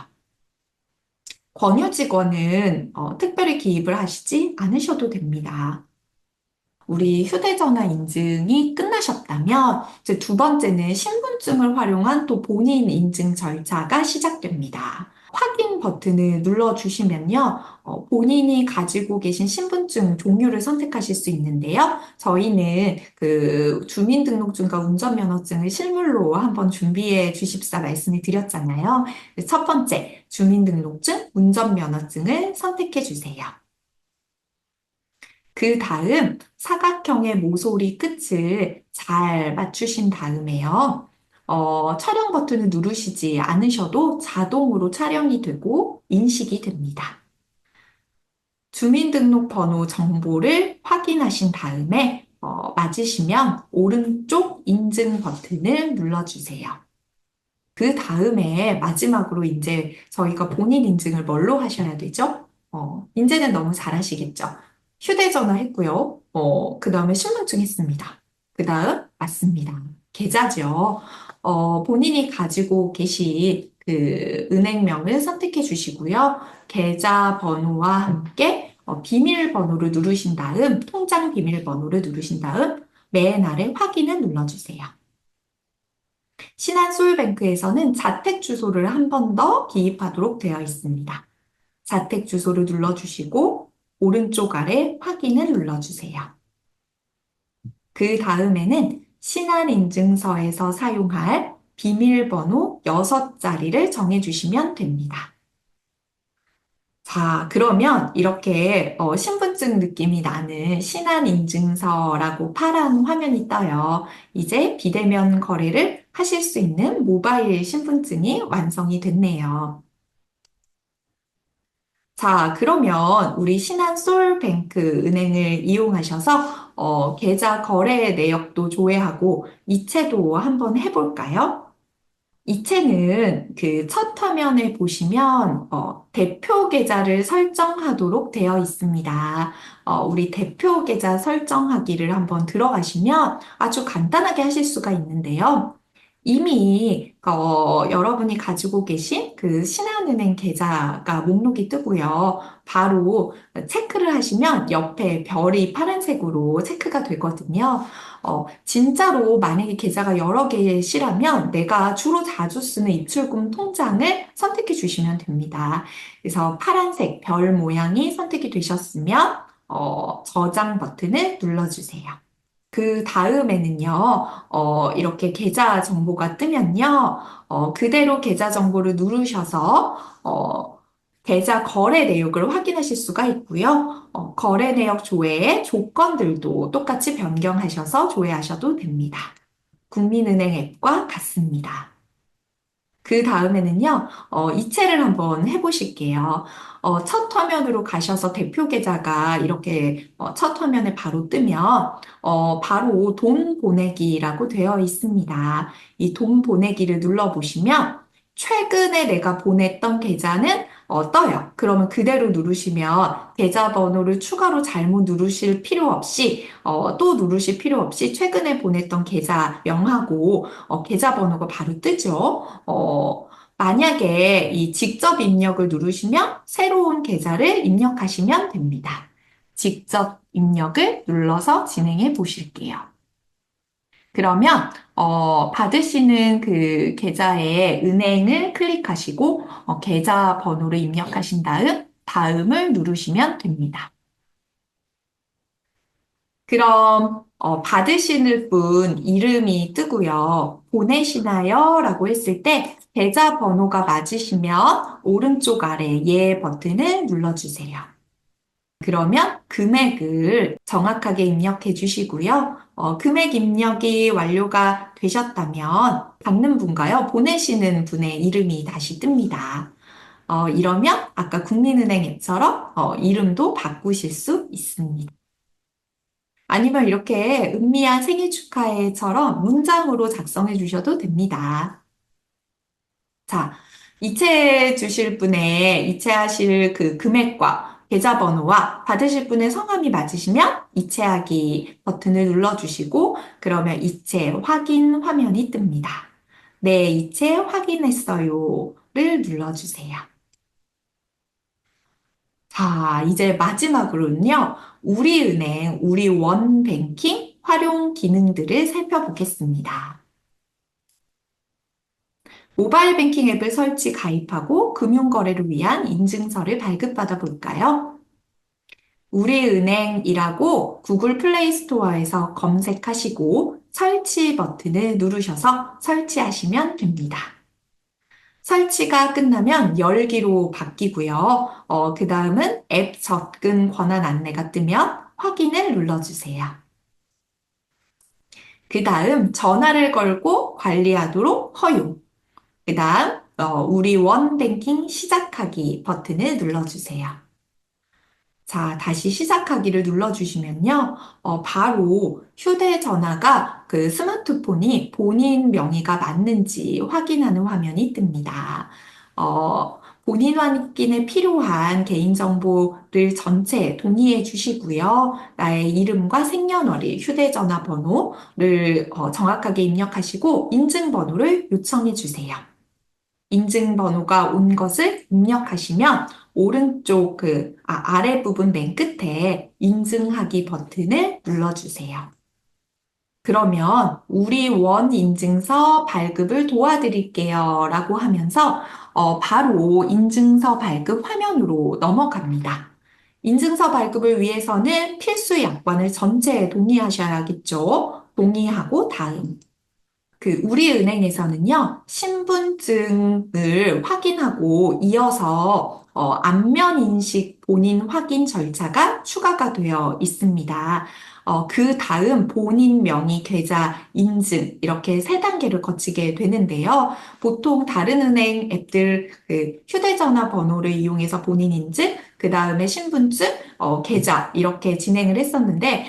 권유 직원은 특별히 기입을 하시지 않으셔도 됩니다. 우리 휴대전화 인증이 끝나셨다면 이제 두 번째는 신분증을 활용한 또 본인 인증 절차가 시작됩니다. 확인 버튼을 눌러주시면요, 본인이 가지고 계신 신분증 종류를 선택하실 수 있는데요. 저희는 그 주민등록증과 운전면허증을 실물로 한번 준비해 주십사 말씀을 드렸잖아요. 첫 번째, 주민등록증, 운전면허증을 선택해 주세요. 그 다음 사각형의 모서리 끝을 잘 맞추신 다음에요. 촬영 버튼을 누르시지 않으셔도 자동으로 촬영이 되고 인식이 됩니다. 주민등록번호 정보를 확인하신 다음에 맞으시면 오른쪽 인증 버튼을 눌러주세요. 그 다음에 마지막으로 이제 저희가 본인 인증을 뭘로 하셔야 되죠? 이제는 너무 잘하시겠죠? 휴대전화 했고요. 그 다음에 신분증 했습니다. 그 다음, 맞습니다. 계좌죠. 본인이 가지고 계신 그 은행명을 선택해 주시고요. 계좌 번호와 함께 비밀번호를 누르신 다음, 통장 비밀번호를 누르신 다음, 맨 아래 확인을 눌러주세요. 신한솔뱅크에서는 자택 주소를 한 번 더 기입하도록 되어 있습니다. 자택 주소를 눌러주시고 오른쪽 아래 확인을 눌러주세요. 그 다음에는 신한인증서에서 사용할 비밀번호 6자리를 정해주시면 됩니다. 자, 그러면 이렇게 신분증 느낌이 나는 신한인증서라고 파란 화면이 떠요. 이제 비대면 거래를 하실 수 있는 모바일 신분증이 완성이 됐네요. 자, 그러면 우리 신한솔뱅크 은행을 이용하셔서 계좌 거래 내역도 조회하고 이체도 한번 해볼까요? 이체는 그 첫 화면에 보시면 대표 계좌를 설정하도록 되어 있습니다. 우리 대표 계좌 설정하기를 한번 들어가시면 아주 간단하게 하실 수가 있는데요. 이미 여러분이 가지고 계신 그 신한은행 계좌가 목록이 뜨고요. 바로 체크를 하시면 옆에 별이 파란색으로 체크가 되거든요. 진짜로 만약에 계좌가 여러 개시라면 내가 주로 자주 쓰는 입출금 통장을 선택해 주시면 됩니다. 그래서 파란색 별 모양이 선택이 되셨으면 저장 버튼을 눌러주세요. 그 다음에는요, 이렇게 계좌 정보가 뜨면요, 그대로 계좌 정보를 누르셔서, 계좌 거래 내역을 확인하실 수가 있고요. 거래 내역 조회의 조건들도 똑같이 변경하셔서 조회하셔도 됩니다. 국민은행 앱과 같습니다. 그 다음에는요, 이체를 한번 해보실게요. 첫 화면으로 가셔서 대표 계좌가 이렇게 첫 화면에 바로 뜨면, 바로 돈 보내기라고 되어 있습니다. 이 돈 보내기를 눌러보시면, 최근에 내가 보냈던 계좌는 떠요. 그러면 그대로 누르시면 계좌번호를 추가로 잘못 누르실 필요 없이, 또 누르실 필요 없이 최근에 보냈던 계좌명하고 계좌번호가 바로 뜨죠. 만약에 이 직접 입력을 누르시면 새로운 계좌를 입력하시면 됩니다. 직접 입력을 눌러서 진행해 보실게요. 그러면 받으시는 그 계좌의 은행을 클릭하시고 계좌 번호를 입력하신 다음 다음을 누르시면 됩니다. 그럼 받으시는 분 이름이 뜨고요. 보내시나요? 라고 했을 때 계좌 번호가 맞으시면 오른쪽 아래 예 버튼을 눌러주세요. 그러면 금액을 정확하게 입력해 주시고요. 금액 입력이 완료가 되셨다면 받는 분과요, 보내시는 분의 이름이 다시 뜹니다. 이러면 아까 국민은행 앱처럼 이름도 바꾸실 수 있습니다. 아니면 이렇게 은미한 생일 축하해처럼 문장으로 작성해 주셔도 됩니다. 자, 이체해 주실 분의 이체하실 그 금액과 계좌번호와 받으실 분의 성함이 맞으시면 이체하기 버튼을 눌러주시고 그러면 이체 확인 화면이 뜹니다. 네, 이체 확인했어요를 눌러주세요. 자, 이제 마지막으로는요, 우리은행, 우리 원뱅킹 활용 기능들을 살펴보겠습니다. 모바일 뱅킹 앱을 설치, 가입하고 금융거래를 위한 인증서를 발급받아 볼까요? 우리은행이라고 구글 플레이 스토어에서 검색하시고 설치 버튼을 누르셔서 설치하시면 됩니다. 설치가 끝나면 열기로 바뀌고요. 그 다음은 앱 접근 권한 안내가 뜨면 확인을 눌러주세요. 그 다음 전화를 걸고 관리하도록 허용. 그 다음 우리 원뱅킹 시작하기 버튼을 눌러주세요. 자, 다시 시작하기를 눌러주시면요. 바로 휴대전화가 그 스마트폰이 본인 명의가 맞는지 확인하는 화면이 뜹니다. 본인 확인에 필요한 개인정보를 전체 동의해 주시고요. 나의 이름과 생년월일, 휴대전화 번호를 정확하게 입력하시고 인증번호를 요청해 주세요. 인증번호가 온 것을 입력하시면 오른쪽 아래 부분 맨 끝에 인증하기 버튼을 눌러주세요. 그러면 우리 원 인증서 발급을 도와드릴게요. 라고 하면서 바로 인증서 발급 화면으로 넘어갑니다. 인증서 발급을 위해서는 필수 약관을 전체 동의하셔야겠죠. 동의하고 다음. 우리은행에서는요, 신분증을 확인하고 이어서 안면 인식 본인 확인 절차가 추가가 되어 있습니다. 그 다음 본인 명의 계좌 인증 이렇게 세 단계를 거치게 되는데요. 보통 다른 은행 앱들 휴대전화 번호를 이용해서 본인 인증, 그 다음에 신분증, 계좌 이렇게 진행을 했었는데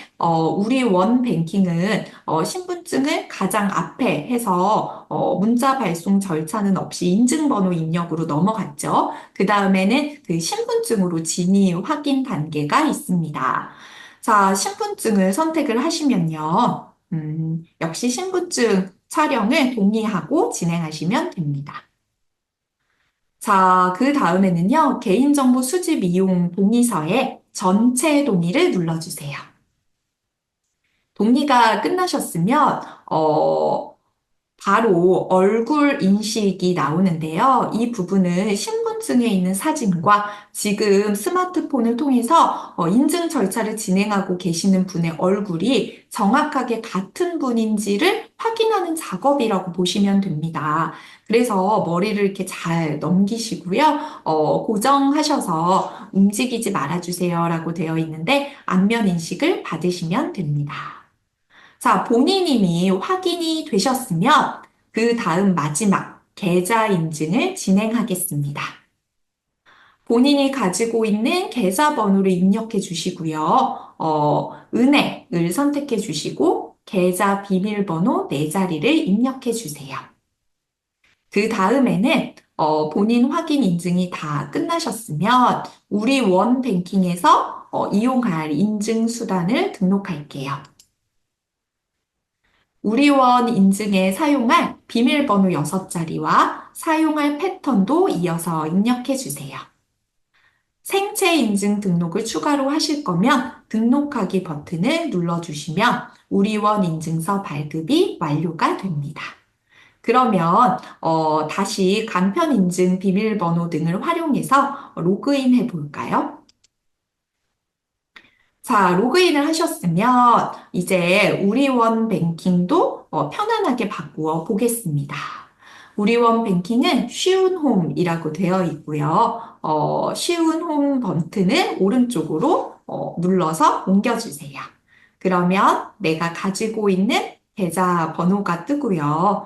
우리 원뱅킹은 신분증을 가장 앞에 해서 문자 발송 절차는 없이 인증번호 입력으로 넘어갔죠. 그 다음에는 그 신분증으로 진위 확인 단계가 있습니다. 자, 신분증을 선택을 하시면요. 역시 신분증 촬영을 동의하고 진행하시면 됩니다. 자, 그 다음에는요, 개인정보 수집 이용 동의서에 전체 동의를 눌러주세요. 동의가 끝나셨으면, 바로 얼굴 인식이 나오는데요. 이 부분은 신분증에 있는 사진과 지금 스마트폰을 통해서 인증 절차를 진행하고 계시는 분의 얼굴이 정확하게 같은 분인지를 확인하는 작업이라고 보시면 됩니다. 그래서 머리를 이렇게 잘 넘기시고요. 고정하셔서 움직이지 말아주세요라고 되어 있는데 안면 인식을 받으시면 됩니다. 자, 본인님이 확인이 되셨으면 그 다음 마지막 계좌 인증을 진행하겠습니다. 본인이 가지고 있는 계좌번호를 입력해 주시고요. 은행을 선택해 주시고 계좌 비밀번호 4자리를 입력해 주세요. 그 다음에는 본인 확인 인증이 다 끝나셨으면 우리 원뱅킹에서 이용할 인증 수단을 등록할게요. 우리원 인증에 사용할 비밀번호 6자리와 사용할 패턴도 이어서 입력해 주세요. 생체 인증 등록을 추가로 하실 거면 등록하기 버튼을 눌러주시면 우리원 인증서 발급이 완료가 됩니다. 그러면 다시 간편 인증 비밀번호 등을 활용해서 로그인 해 볼까요? 자, 로그인을 하셨으면 이제 우리원 뱅킹도 편안하게 바꾸어 보겠습니다. 우리원 뱅킹은 쉬운 홈이라고 되어 있고요. 쉬운 홈 버튼을 오른쪽으로 눌러서 옮겨주세요. 그러면 내가 가지고 있는 계좌 번호가 뜨고요.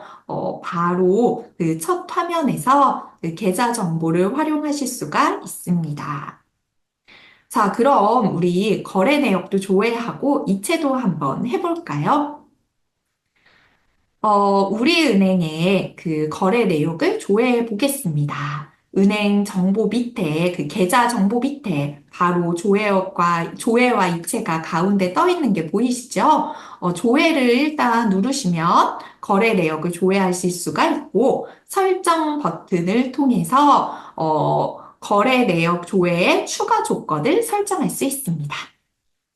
바로 그 첫 화면에서 그 계좌 정보를 활용하실 수가 있습니다. 자, 그럼 우리 거래 내역도 조회하고 이체도 한번 해볼까요? 우리은행의 그 거래 내역을 조회해 보겠습니다. 은행 정보 밑에, 그 계좌 정보 밑에 바로 조회와 이체가 가운데 떠 있는 게 보이시죠? 조회를 일단 누르시면 거래 내역을 조회하실 수가 있고, 설정 버튼을 통해서, 거래 내역 조회의 추가 조건을 설정할 수 있습니다.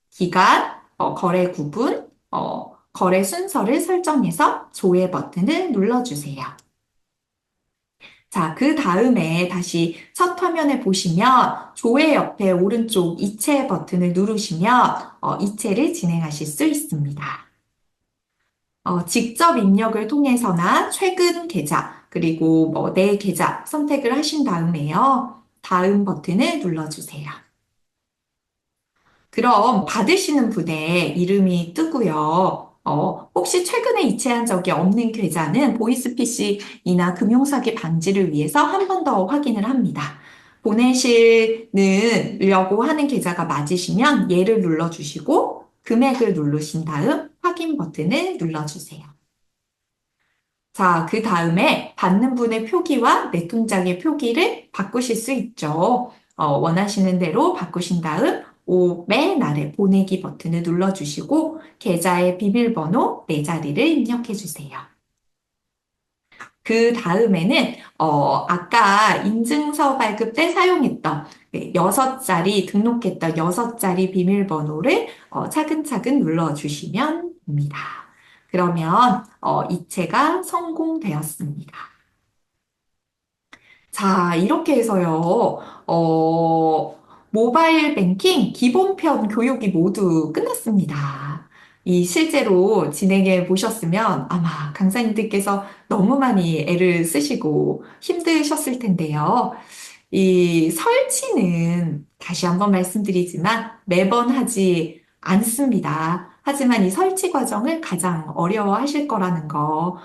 기간, 거래 구분, 거래 순서를 설정해서 조회 버튼을 눌러주세요. 자, 그 다음에 다시 첫 화면에 보시면 조회 옆에 오른쪽 이체 버튼을 누르시면 이체를 진행하실 수 있습니다. 직접 입력을 통해서나 최근 계좌, 그리고 내 계좌 선택을 하신 다음에요. 다음 버튼을 눌러주세요. 그럼 받으시는 분의 이름이 뜨고요. 혹시 최근에 이체한 적이 없는 계좌는 보이스피싱이나 금융사기 방지를 위해서 한 번 더 확인을 합니다. 보내시려고 하는 계좌가 맞으시면 얘를 눌러주시고 금액을 누르신 다음 확인 버튼을 눌러주세요. 자, 그 다음에 받는 분의 표기와 내 통장의 표기를 바꾸실 수 있죠. 원하시는 대로 바꾸신 다음 맨 아래 보내기 버튼을 눌러주시고 계좌의 비밀번호 4자리를 입력해 주세요. 그 다음에는 아까 인증서 발급 때 사용했던 6자리 등록했던 6자리 비밀번호를 차근차근 눌러주시면 됩니다. 그러면 이체가 성공되었습니다. 자, 이렇게 해서요, 모바일 뱅킹 기본편 교육이 모두 끝났습니다. 이 실제로 진행해 보셨으면 아마 강사님들께서 너무 많이 애를 쓰시고 힘드셨을 텐데요. 이 설치는 다시 한번 말씀드리지만 매번 하지 않습니다. 하지만 이 설치 과정을 가장 어려워하실 거라는 거,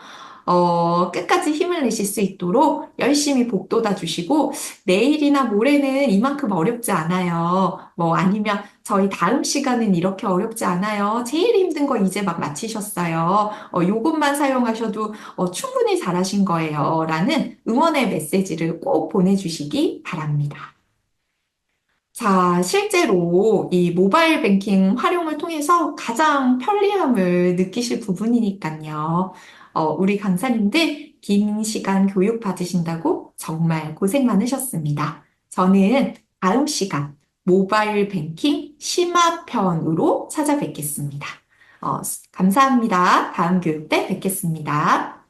끝까지 힘을 내실 수 있도록 열심히 복돋아 주시고, 내일이나 모레는 이만큼 어렵지 않아요. 뭐 아니면 저희 다음 시간은 이렇게 어렵지 않아요. 제일 힘든 거 이제 막 마치셨어요. 요것만 사용하셔도 충분히 잘하신 거예요. 라는 응원의 메시지를 꼭 보내주시기 바랍니다. 자, 실제로 이 모바일 뱅킹 활용을 통해서 가장 편리함을 느끼실 부분이니까요. 우리 강사님들 긴 시간 교육 받으신다고 정말 고생 많으셨습니다. 저는 다음 시간 모바일 뱅킹 심화편으로 찾아뵙겠습니다. 감사합니다. 다음 교육 때 뵙겠습니다.